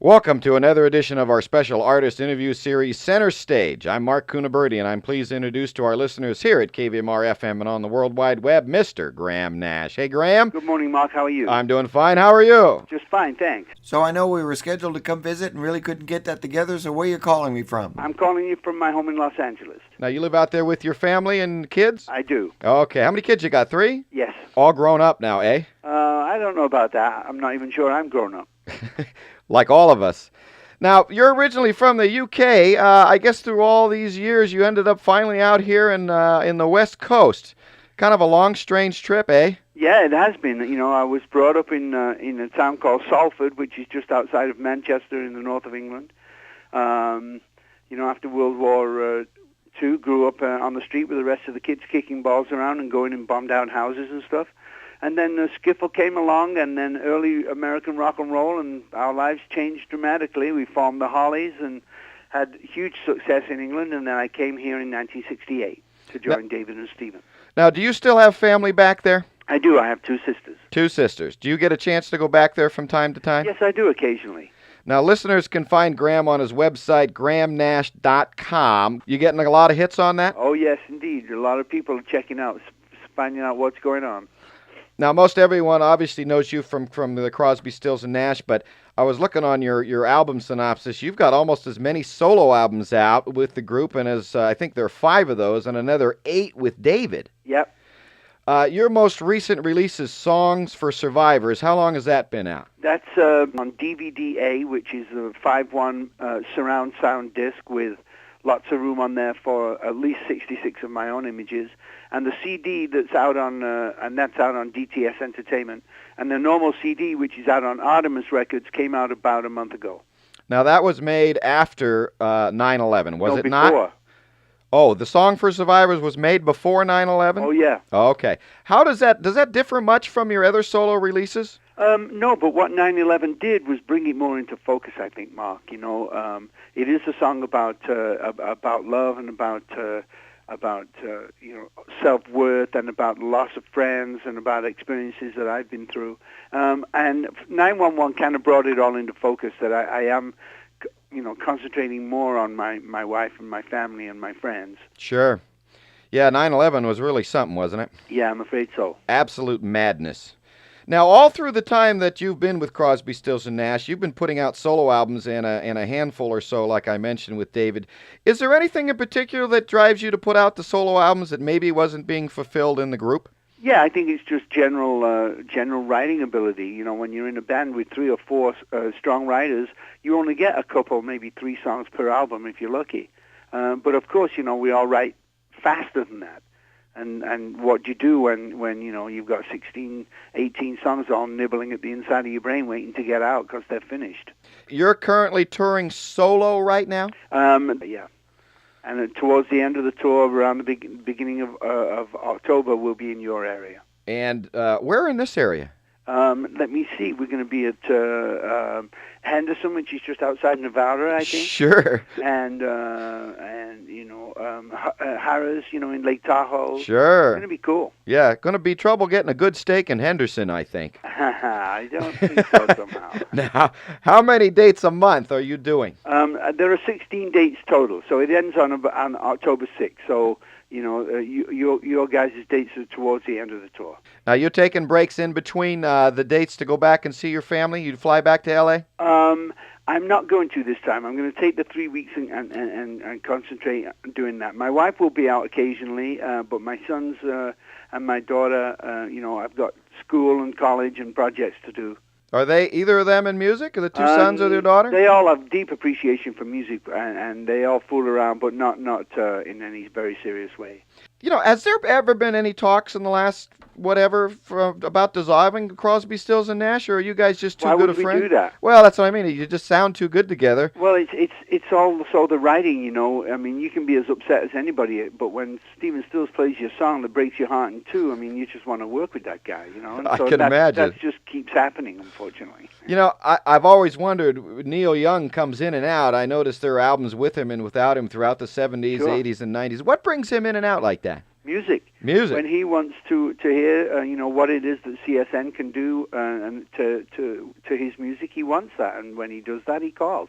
Welcome to another edition of our special artist interview series, Center Stage. I'm Marc Cuniberti, and I'm pleased to introduce to our listeners here at KVMR-FM and on the World Wide Web, Mr. Graham Nash. Hey, Graham. Good morning, Marc. How are you? I'm doing fine. How are you? Just fine, thanks. So I know we were scheduled to come visit and really couldn't get that together, so where are you calling me from? I'm calling you from my home in Los Angeles. Now, you live out there with your family and kids? I do. Okay. How many kids you got? 3? Yes. All grown up now, eh? I don't know about that. I'm not even sure I'm grown up. Like all of us. Now, you're originally from the UK. I guess through all these years, you ended up finally out here in the West Coast. Kind of a long, strange trip, eh? Yeah, it has been. You know, I was brought up in a town called Salford, which is just outside of Manchester in the north of England. After World War II, grew up on the street with the rest of the kids kicking balls around and going and bombed down houses and stuff. And then skiffle came along, and then early American rock and roll, and our lives changed dramatically. We formed the Hollies and had huge success in England, and then I came here in 1968 to join David and Stephen. Now, do you still have family back there? I do. I have 2 sisters. 2 sisters. Do you get a chance to go back there from time to time? Yes, I do occasionally. Now, listeners can find Graham on his website, grahamnash.com. You getting a lot of hits on that? Oh, yes, indeed. A lot of people are checking out, finding out what's going on. Now, most everyone obviously knows you from the Crosby, Stills, and Nash, but I was looking on your album synopsis. You've got almost as many solo albums out with the group, and as I think there are 5 of those, and another 8 with David. Yep. Your most recent release is Songs for Survivors. How long has that been out? That's on DVD-A, which is a 5.1 surround sound disc with lots of room on there for at least 66 of my own images. And the CD that's out on, that's out on DTS Entertainment. And the normal CD, which is out on Artemis Records, came out about a month ago. Now, that was made after 9/11, was it before. not? Oh, the Song for Survivors was made before 9/11? Oh, yeah. Okay. How does that differ much from your other solo releases? No, but what 9/11 did was bring it more into focus, I think, Marc. You know, it is a song about love and about self-worth and about loss of friends and about experiences that I've been through. And 911 kind of brought it all into focus, that I am, concentrating more on my wife and my family and my friends. Sure. Yeah, 9/11 was really something, wasn't it? Yeah, I'm afraid so. Absolute madness. Now, all through the time that you've been with Crosby, Stills, and Nash, you've been putting out solo albums and a handful or so, like I mentioned with David. Is there anything in particular that drives you to put out the solo albums that maybe wasn't being fulfilled in the group? Yeah, I think it's just general writing ability. You know, when you're in a band with 3 or 4 strong writers, you only get a couple, maybe 3 songs per album if you're lucky. But of course, we all write faster than that. And what do you do when you've got 16, 18 songs all nibbling at the inside of your brain waiting to get out because they're finished? You're currently touring solo right now? Yeah. And towards the end of the tour, around the beginning of October, we'll be in your area. And where in this area? Let me see. We're going to be at Henderson, which is just outside Nevada, I think. Sure. And Harris, in Lake Tahoe. Sure. It's going to be cool. Yeah, going to be trouble getting a good steak in Henderson, I think. I don't think so somehow. Now, how many dates a month are you doing? There are 16 dates total, so it ends on October 6th. So, your guys' dates are towards the end of the tour. Now, you're taking breaks in between the dates to go back and see your family? You'd fly back to L.A.? I'm not going to this time. I'm going to take the 3 weeks and concentrate on doing that. My wife will be out occasionally, but my sons and my daughter, I've got school and college and projects to do. Are they, either of them, in music? Are the 2 sons or their daughter? They all have deep appreciation for music, and they all fool around, but not in any very serious way. Has there ever been any talks in the last about dissolving Crosby, Stills, and Nash, or are you guys just too good a friend? Why would we do that? Well, that's what I mean. You just sound too good together. Well, it's also the writing, I mean, you can be as upset as anybody, but when Stephen Stills plays your song that breaks your heart in 2, I mean, you just want to work with that guy, And I so can imagine. That just keeps happening, unfortunately. I've always wondered, Neil Young comes in and out. I noticed there are albums with him and without him throughout the 70s, Sure. 80s, and 90s. What brings him in and out like that? Music. Music. When he wants to hear, what it is that CSN can do and to his music, he wants that. And when he does that, he calls.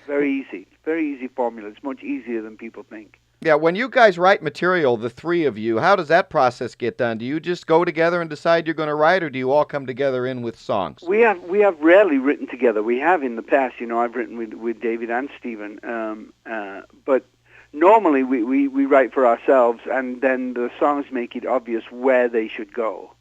Very easy. Very easy formula. It's much easier than people think. Yeah, when you guys write material, the three of you, how does that process get done? Do you just go together and decide you're going to write, or do you all come together in with songs? We have rarely written together. We have in the past. I've written with David and Stephen, but normally we write for ourselves, and then the songs make it obvious where they should go.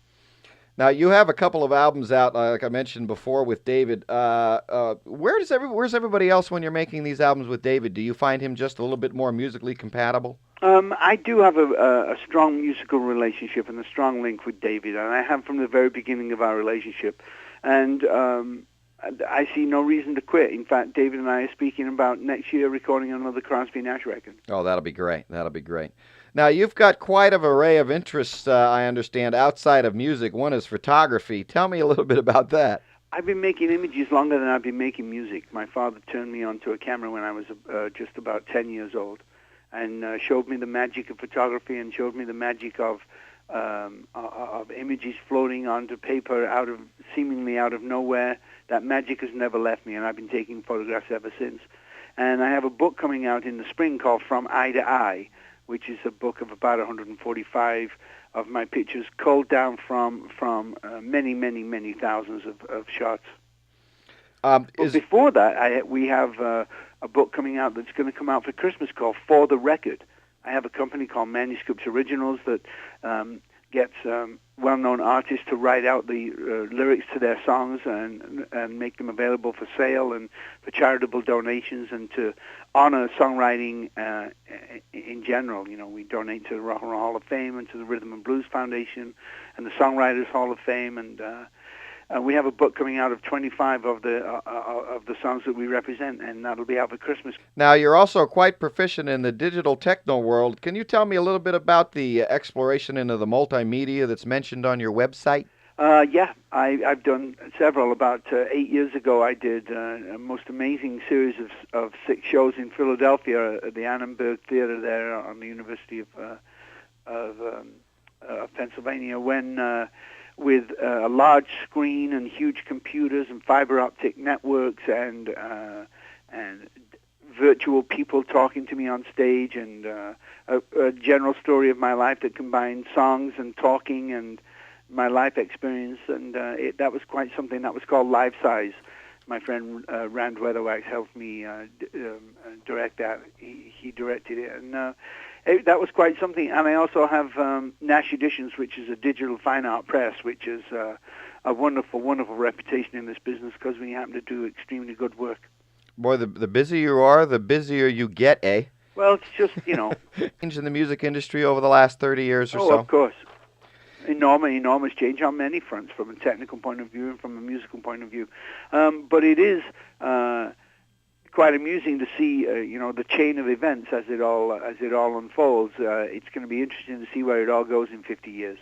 Now, you have a couple of albums out, like I mentioned before, with David. Where's everybody else when you're making these albums with David? Do you find him just a little bit more musically compatible? I do have a strong musical relationship and a strong link with David, and I have from the very beginning of our relationship. And I see no reason to quit. In fact, David and I are speaking about next year recording another Crosby Nash record. Oh, that'll be great. That'll be great. Now, you've got quite an array of interests, I understand, outside of music. One is photography. Tell me a little bit about that. I've been making images longer than I've been making music. My father turned me onto a camera when I was just about 10 years old, and showed me the magic of photography and showed me the magic of images floating onto paper seemingly out of nowhere. That magic has never left me, and I've been taking photographs ever since. And I have a book coming out in the spring called From Eye to Eye, which is a book of about 145 of my pictures, culled down from many, many, many thousands of shots. But before that, we have a book coming out that's going to come out for Christmas called For the Record. I have a company called Manuscripts Originals that gets well-known artists to write out the lyrics to their songs and make them available for sale and for charitable donations and to honor songwriting in general. We donate to the Rock and Roll Hall of Fame and to the Rhythm and Blues Foundation and the Songwriters Hall of Fame, and we have a book coming out of 25 of the songs that we represent, and that'll be out for Christmas. Now, you're also quite proficient in the digital techno world. Can you tell me a little bit about the exploration into the multimedia that's mentioned on your website? Yeah, I've done several. About 8 years ago, I did a most amazing series of 6 shows in Philadelphia at the Annenberg Theater there on the University of Pennsylvania, when with a large screen and huge computers and fiber optic networks and virtual people talking to me on stage, and a general story of my life that combined songs and talking and my life experience, and that was quite something. That was called Life Size. My friend Rand Weatherwax helped me direct that. He directed it, and that was quite something. And I also have Nash Editions, which is a digital fine art press, which is a wonderful, wonderful reputation in this business because we happen to do extremely good work. Boy, the busier you are, the busier you get, eh? Well, it's just, Change in the music industry over the last 30 years or so. Oh, of course. Enormous change on many fronts, from a technical point of view and from a musical point of view. But it is quite amusing to see, the chain of events as it all unfolds. It's going to be interesting to see where it all goes in 50 years.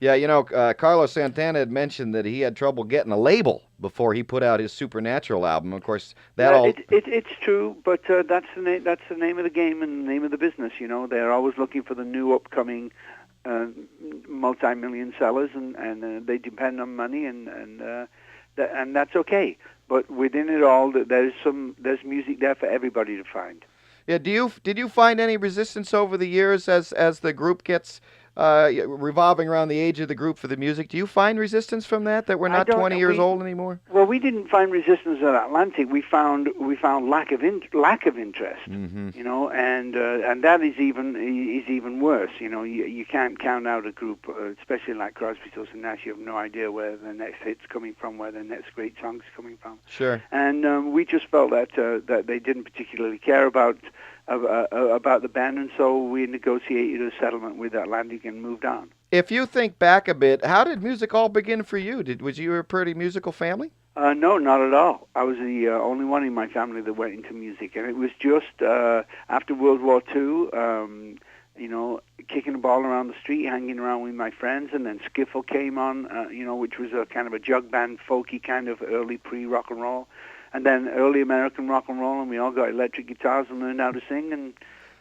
Yeah, Carlos Santana had mentioned that he had trouble getting a label before he put out his Supernatural album. Of course, it's true, but that's the name of the game and the name of the business. They're always looking for the new upcoming multi-million sellers, and they depend on money, and that's okay. But within it all, there's music there for everybody to find. Yeah. Did you find any resistance over the years as the group gets revolving around the age of the group for the music? Do you find resistance from that we're not 20 years old anymore? Well, we didn't find resistance at Atlantic. We found lack of interest. Mm-hmm. And that is even worse. You can't count out a group, especially like Crosby, Stills and Nash. You have no idea where the next hit's coming from, where the next great song's coming from. Sure. And we just felt that they didn't particularly care about the band, and so we negotiated a settlement with Atlantic and moved on. If you think back a bit, how did music all begin for you? Was you a pretty musical family? No, not at all. I was the only one in my family that went into music, and it was just after World War II, kicking the ball around the street, hanging around with my friends, and then skiffle came on, which was a kind of a jug band, folky kind of early pre-rock and roll. And then early American rock and roll, and we all got electric guitars and learned how to sing, and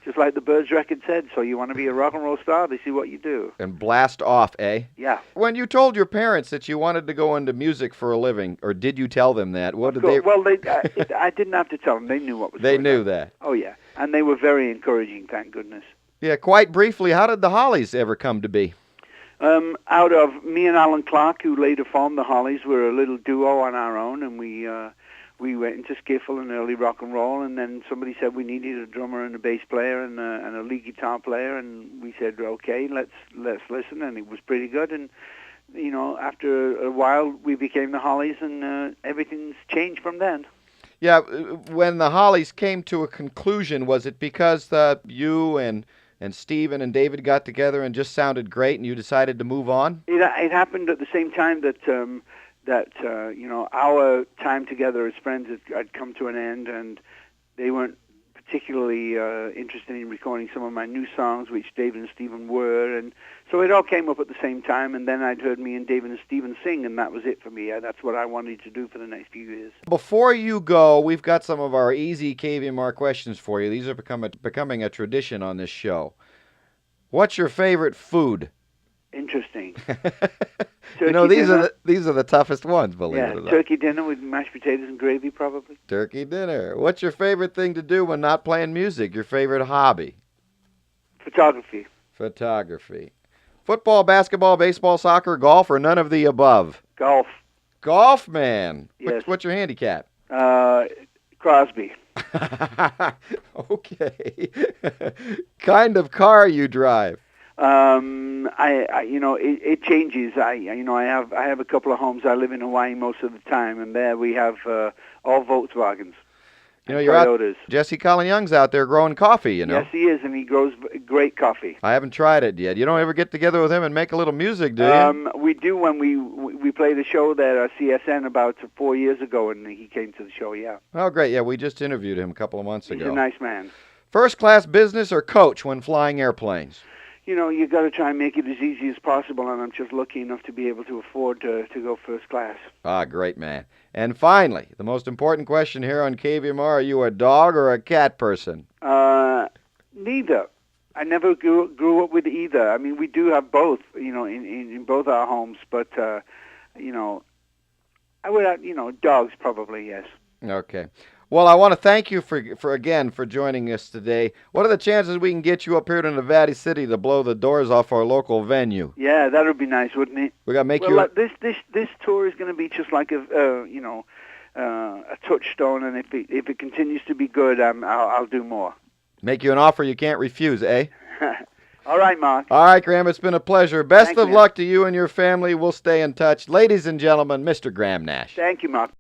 Just like the Byrds record said, so you want to be a rock and roll star, this is what you do. And blast off, eh? Yeah. When you told your parents that you wanted to go into music for a living, or did you tell them that? What did they? Well, I didn't have to tell them. They knew what was They going knew on. that. Oh, yeah. And they were very encouraging, thank goodness. Yeah, quite briefly, how did the Hollies ever come to be? Out of me and Alan Clark, who later formed the Hollies, were a little duo on our own, and we went into skiffle and early rock and roll, and then somebody said we needed a drummer and a bass player and a lead guitar player, and we said, okay, let's listen, and it was pretty good, and after a while we became the Hollies, and everything's changed from then. Yeah, when the Hollies came to a conclusion, was it because you and Stephen and David got together and just sounded great, and you decided to move on? It happened at the same time that our time together as friends had come to an end, and they weren't particularly interested in recording some of my new songs, which David and Stephen were, and so it all came up at the same time, and then I'd heard me and David and Stephen sing, and that was it for me. That's what I wanted to do for the next few years. Before you go, we've got some of our easy KVMR questions for you. These are becoming a tradition on this show. What's your favorite food? Interesting. These are the toughest ones, believe it or not. Turkey dinner with mashed potatoes and gravy, probably. Turkey dinner. What's your favorite thing to do when not playing music? Your favorite hobby? Photography. Photography. Football, basketball, baseball, soccer, golf, or none of the above? Golf. Golf, man. Yes. What's your handicap? Crosby. Okay. Kind of car you drive? It changes. I have a couple of homes. I live in Hawaii most of the time, and there we have all Volkswagens. You're Toyotas. out. Jesse Colin Young's out there growing coffee. Yes, he is, and he grows great coffee. I haven't tried it yet. You don't ever get together with him and make a little music, do you? We do when we played a show there at CSN about 4 years ago, and he came to the show. Yeah. Oh, great. Yeah, we just interviewed him a couple of months ago. He's a nice man. First class business or coach when flying airplanes? You got to try and make it as easy as possible, and I'm just lucky enough to be able to afford to go first class. Ah, great, man. And finally, the most important question here on KVMR, are you a dog or a cat person? Neither. I never grew up with either. I mean, we do have both, in both our homes, but, I would, dogs probably, yes. Okay. Well, I want to thank you for joining us today. What are the chances we can get you up here to Nevada City to blow the doors off our local venue? Yeah, that would be nice, wouldn't it? We got to make this tour is going to be just like a touchstone, and if it continues to be good, I'll do more. Make you an offer you can't refuse, eh? All right, Mark. All right, Graham, it's been a pleasure. Best Thanks, of luck to you and your family. We'll stay in touch. Ladies and gentlemen, Mr. Graham Nash. Thank you, Mark.